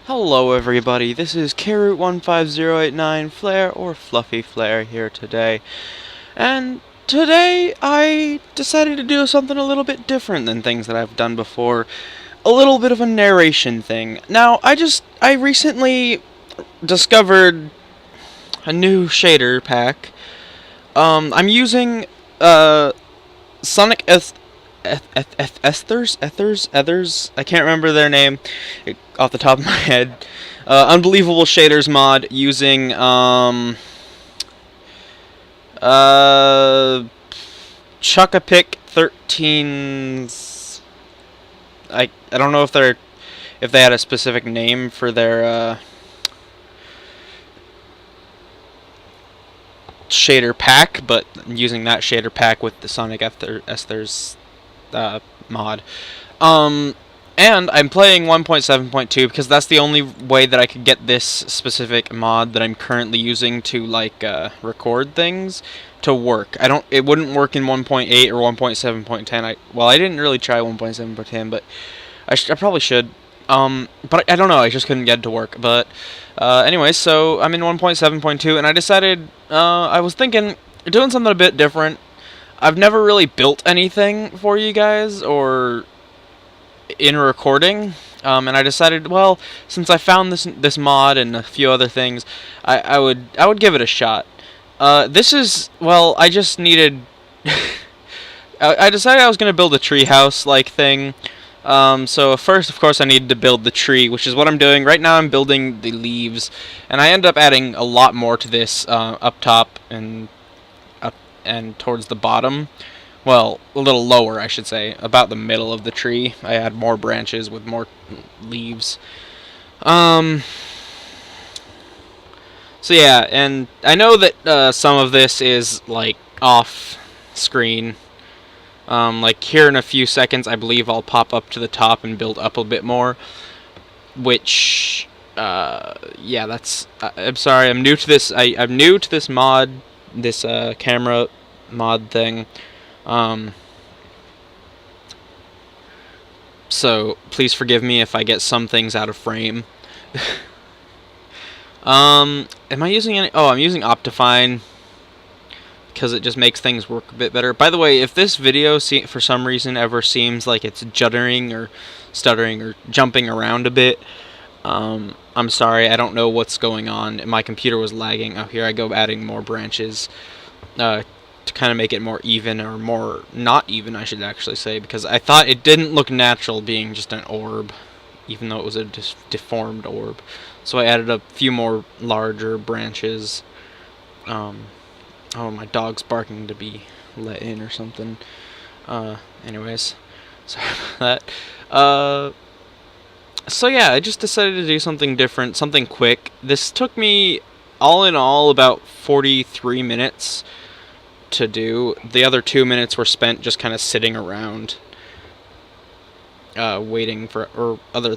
Hello everybody, this is Carrot15089 Flare or Fluffy Flare here today. And today I decided to do something a little bit different than things that I've done before. A little bit of a narration thing. Now, I recently discovered a new shader pack. I'm using Sonic Ethers. I can't remember their name off the top of my head. Unbelievable shaders mod using Chuckapick 13's. I don't know if they had a specific name for their shader pack, but I'm using that shader pack with the Sonic Ethers mod. And I'm playing 1.7.2 because that's the only way that I could get this specific mod that I'm currently using to record things to work. It wouldn't work in 1.8 or 1.7.10. Well, I didn't really try 1.7.10, but I probably should. But I don't know. I just couldn't get it to work. But anyway, so I'm in 1.7.2, and I decided I was thinking doing something a bit different. I've never really built anything for you guys or in recording, and I decided, well, since I found this mod and a few other things, I would give it a shot. This is, well, I just needed. I decided I was gonna build a treehouse like thing. So first, of course, I needed to build the tree, which is what I'm doing right now. I'm building the leaves, and I end up adding a lot more to this up top and towards the bottom. Well, a little lower, I should say, about the middle of the tree. I add more branches with more leaves. So yeah, and I know that some of this is like off screen. Like here in a few seconds, I believe I'll pop up to the top and build up a bit more. Which, yeah, that's. I'm sorry, I'm new to this. I'm new to this mod, this camera mod thing. So please forgive me if I get some things out of frame. Am I using any? Oh, I'm using Optifine because it just makes things work a bit better. By the way, if this video for some reason ever seems like it's juddering or stuttering or jumping around a bit, I'm sorry. I don't know what's going on. My computer was lagging. Oh, here I go, adding more branches. To kind of make it more even, or more not even, I should actually say, because I thought it didn't look natural being just an orb, even though it was a deformed orb. So I added a few more larger branches. Oh, my dog's barking to be let in or something. Anyways, sorry about that. So yeah, I just decided to do something different, something quick. This took me, all in all, about 43 minutes to do. The other 2 minutes were spent just kind of sitting around, waiting for, I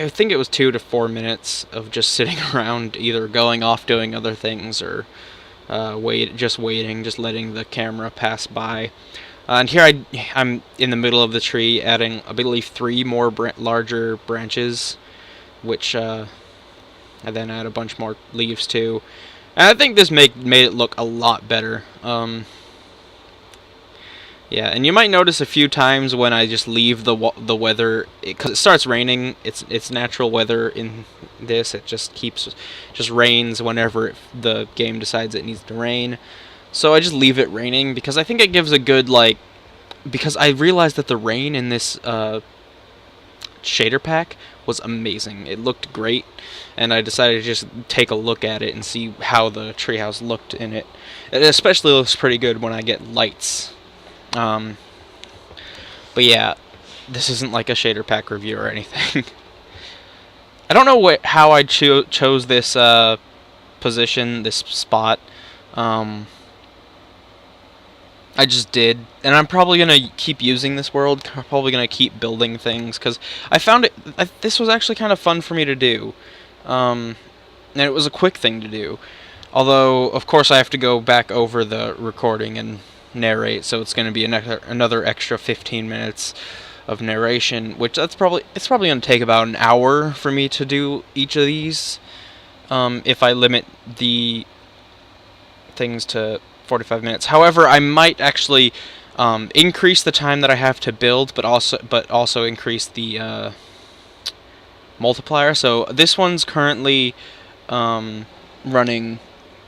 think it was 2 to 4 minutes of just sitting around, either going off doing other things or just waiting, just letting the camera pass by. And here I'm in the middle of the tree, adding, I believe, 3 more larger branches, which I then add a bunch more leaves to. And I think this made it look a lot better. Yeah, and you might notice a few times when I just leave the weather, because it starts raining. It's natural weather in this. It just rains whenever the game decides it needs to rain. So I just leave it raining because I think it gives a good, because I realized that the rain in this shader pack was amazing. It looked great, and I decided to just take a look at it and see how the treehouse looked in it. It especially looks pretty good when I get lights. But yeah, this isn't like a shader pack review or anything. I don't know how I chose this position, this spot. I just did, and I'm probably gonna keep using this world. Probably gonna keep building things because I found this was actually kind of fun for me to do, and it was a quick thing to do. Although, of course, I have to go back over the recording and narrate, so it's gonna be another extra 15 minutes. of narration, which it's probably going to take about an hour for me to do each of these, if I limit the things to 45 minutes. However, I might actually increase the time that I have to build, but also increase the multiplier. So this one's currently running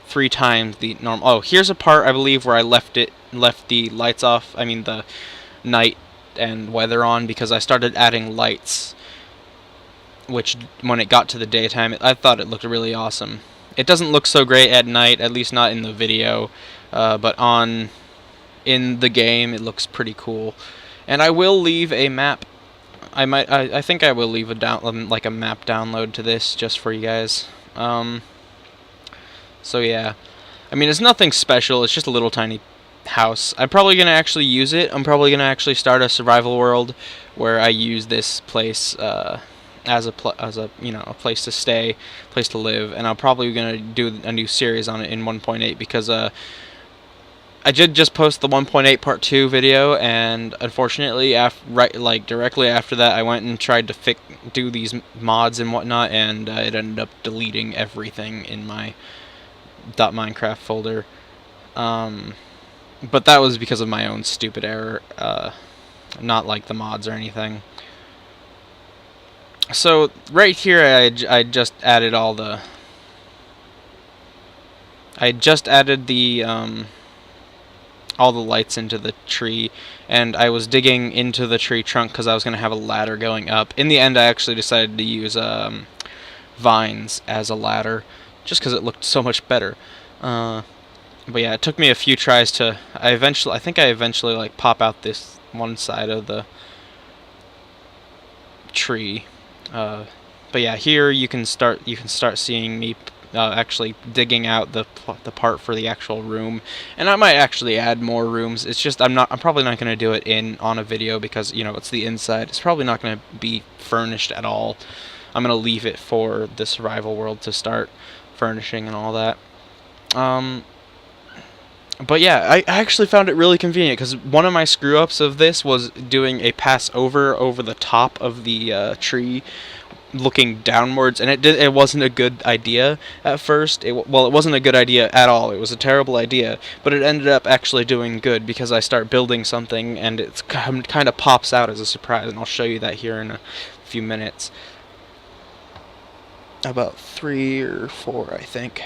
3 times the normal. Oh, here's a part I believe where I left the lights off. I mean the night and weather on, because I started adding lights, which when it got to the daytime, I thought it looked really awesome. It doesn't look so great at night, at least not in the video, but in the game it looks pretty cool. And I will leave a map. I think I will leave a map download to this just for you guys. So yeah, I mean, it's nothing special. It's just a little tiny house. I'm probably gonna actually use it. I'm probably gonna actually start a survival world where I use this place as a place to stay, place to live, and I'm probably gonna do a new series on it in 1.8, because I did just post the 1.8 part 2 video, and unfortunately, directly after that, I went and tried to do these mods and whatnot, and it ended up deleting everything in my .minecraft folder. But that was because of my own stupid error, not like the mods or anything. So right here, I just added all the lights into the tree, and I was digging into the tree trunk because I was going to have a ladder going up. In the end, I actually decided to use vines as a ladder, just because it looked so much better. But yeah, it took me a few tries to. I think I eventually like pop out this one side of the tree. But yeah, here you can start seeing me actually digging out the part for the actual room, and I might actually add more rooms. It's just I'm probably not going to do it on a video, because it's the inside. It's probably not going to be furnished at all. I'm going to leave it for the survival world to start furnishing and all that. But yeah, I actually found it really convenient, because one of my screw-ups of this was doing a pass over the top of the tree, looking downwards, and it wasn't a good idea at first. It wasn't a good idea at all. It was a terrible idea, but it ended up actually doing good, because I start building something and it kind of pops out as a surprise, and I'll show you that here in a few minutes. About 3 or 4, I think.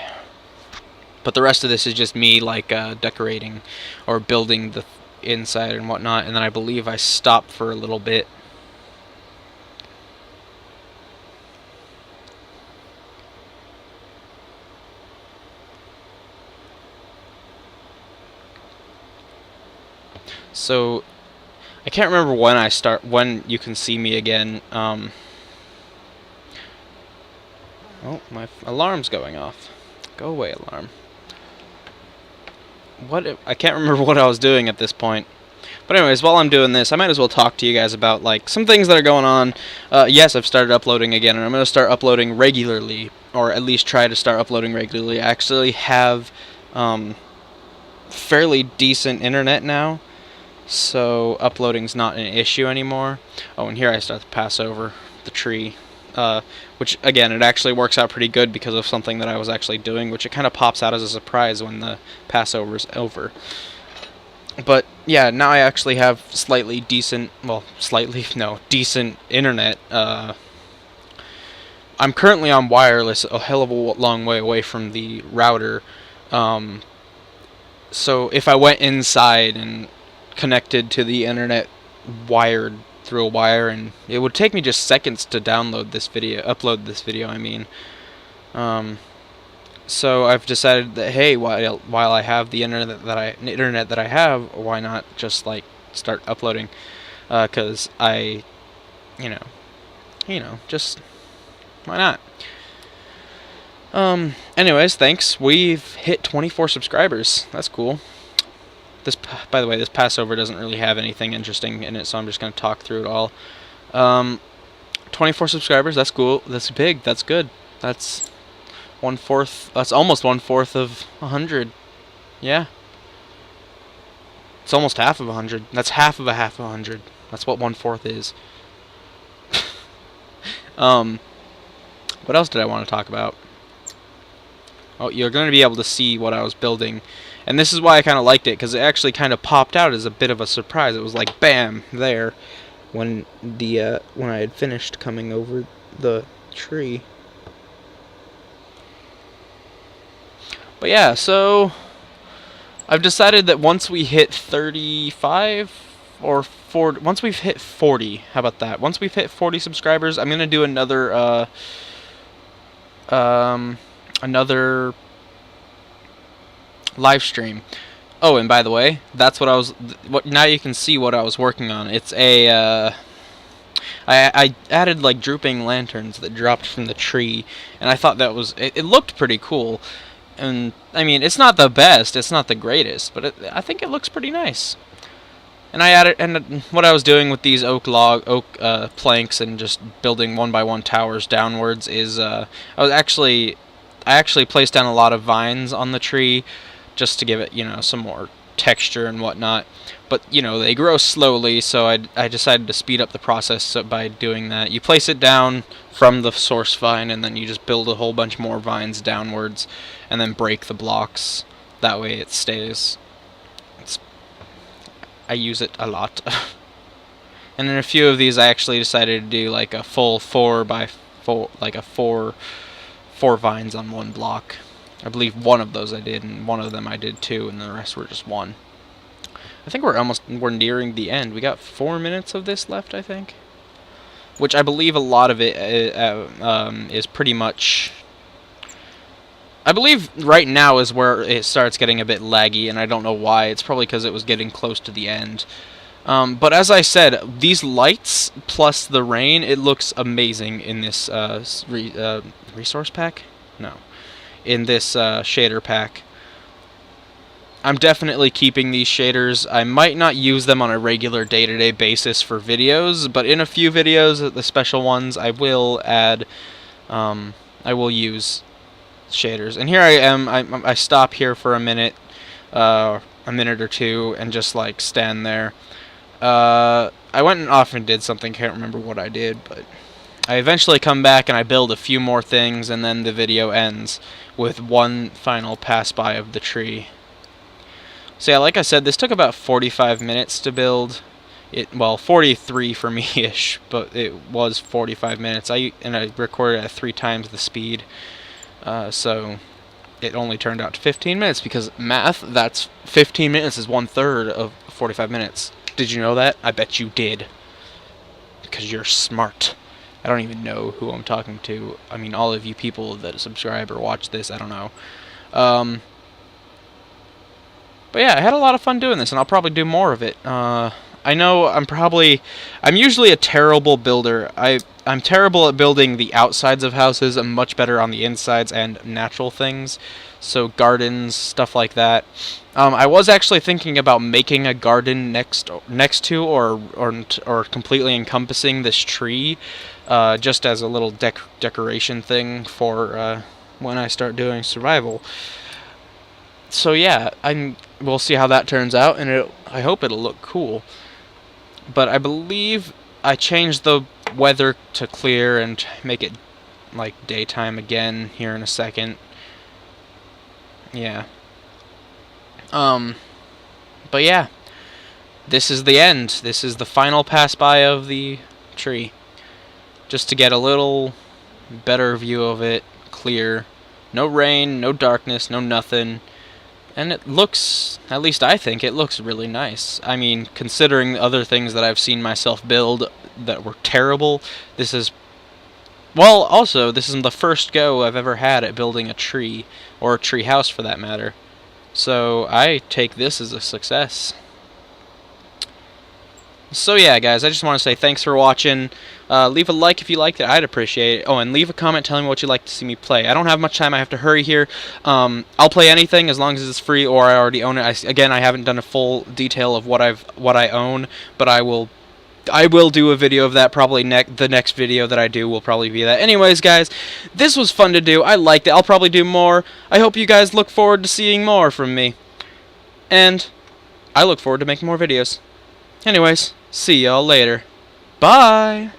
But the rest of this is just me decorating or building the inside and whatnot, and then I believe I stopped for a little bit. So I can't remember when you can see me again. Oh, my alarm's going off. Go away, alarm. I can't remember what I was doing at this point. But anyways, while I'm doing this, I might as well talk to you guys about some things that are going on. Yes, I've started uploading again, and I'm going to start uploading regularly, or at least try to start uploading regularly. I actually have fairly decent internet now, so uploading's not an issue anymore. Oh, and here I start to pass over the tree. Which, again, it actually works out pretty good because of something that I was actually doing, which it kind of pops out as a surprise when the Passover's over. But, yeah, now I actually have decent internet. I'm currently on wireless, a hell of a long way away from the router. So if I went inside and connected to the internet wired through a wire, and it would take me just seconds to upload this video, I mean. So I've decided that, hey, while I have the internet that I have, why not just start uploading? Because just why not? Anyways, thanks. We've hit 24 subscribers. That's cool. By the way, this Passover doesn't really have anything interesting in it, so I'm just going to talk through it all. 24 subscribers, that's cool. That's big. That's good. That's 1/4. That's almost 1/4 of 100. Yeah. It's almost half of 100. That's half of a 100. That's what 1/4 is. What else did I want to talk about? Oh, you're going to be able to see what I was building. And this is why I kind of liked it, because it actually kind of popped out as a bit of a surprise. It was like, bam, there, when I had finished coming over the tree. But yeah, so I've decided that once we hit 35 or 40, once we've hit 40, how about that? Once we've hit 40 subscribers, I'm going to do another another live stream. Oh, and by the way, that's what I was. Now you can see what I was working on. It's a. I added like drooping lanterns that dropped from the tree, and I thought that was. It looked pretty cool, and I mean, it's not the best, it's not the greatest, but I think it looks pretty nice. And I added, and what I was doing with these oak planks and just building 1x1 towers downwards is I actually placed down a lot of vines on the tree just to give it, some more texture and whatnot. But, they grow slowly, so I decided to speed up the process by doing that. You place it down from the source vine, and then you just build a whole bunch more vines downwards, and then break the blocks. That way it stays. I use it a lot. And in a few of these I actually decided to do like a full 4x4, like a four vines on one block. I believe one of those I did, and one of them I did too, and the rest were just one. I think we're nearing the end. We got 4 minutes of this left, I think. Which I believe a lot of it is pretty much... I believe right now is where it starts getting a bit laggy, and I don't know why. It's probably because it was getting close to the end. But as I said, these lights plus the rain, it looks amazing in this resource pack? No. In this shader pack. I'm definitely keeping these shaders. I might not use them on a regular day-to-day basis for videos, but in a few videos, the special ones, I will add, I will use shaders. And here I am. I stop here for a minute or two, and just like stand there. I went and off and did something. Can't remember what I did, but I eventually come back and I build a few more things, and then the video ends with one final pass by of the tree. So yeah, like I said, this took about 45 minutes to build. Well, 43 for me-ish, but it was 45 minutes. I recorded at 3 times the speed. So it only turned out to 15 minutes, because math, that's 15 minutes is 1/3 of 45 minutes. Did you know that? I bet you did. Because you're smart. I don't even know who I'm talking to. I mean, all of you people that subscribe or watch this, I don't know. But yeah, I had a lot of fun doing this, and I'll probably do more of it. I know I'm usually a terrible builder. I'm terrible at building the outsides of houses. I'm much better on the insides and natural things. So gardens, stuff like that. I was actually thinking about making a garden next to or completely encompassing this tree, just as a little decoration thing for when I start doing survival. So yeah, we'll see how that turns out, and I hope it'll look cool. But I believe I changed the weather to clear and make it like daytime again here in a second. Yeah. But yeah, this is the end. This is the final pass by of the tree. Just to get a little better view of it, clear. No rain, no darkness, no nothing. And it looks, at least I think, it looks really nice. I mean, considering the other things that I've seen myself build that were terrible, this is... Well, also, this is the first go I've ever had at building a tree, or a tree house for that matter. So, I take this as a success. So yeah, guys, I just want to say thanks for watching. Leave a like if you liked it. I'd appreciate it. Oh, and leave a comment telling me what you'd like to see me play. I don't have much time. I have to hurry here. I'll play anything as long as it's free or I already own it. Again, I haven't done a full detail of what I own, but I will do a video of that. Probably the next video that I do will probably be that. Anyways, guys, this was fun to do. I liked it. I'll probably do more. I hope you guys look forward to seeing more from me. And I look forward to making more videos. Anyways, See y'all later. Bye!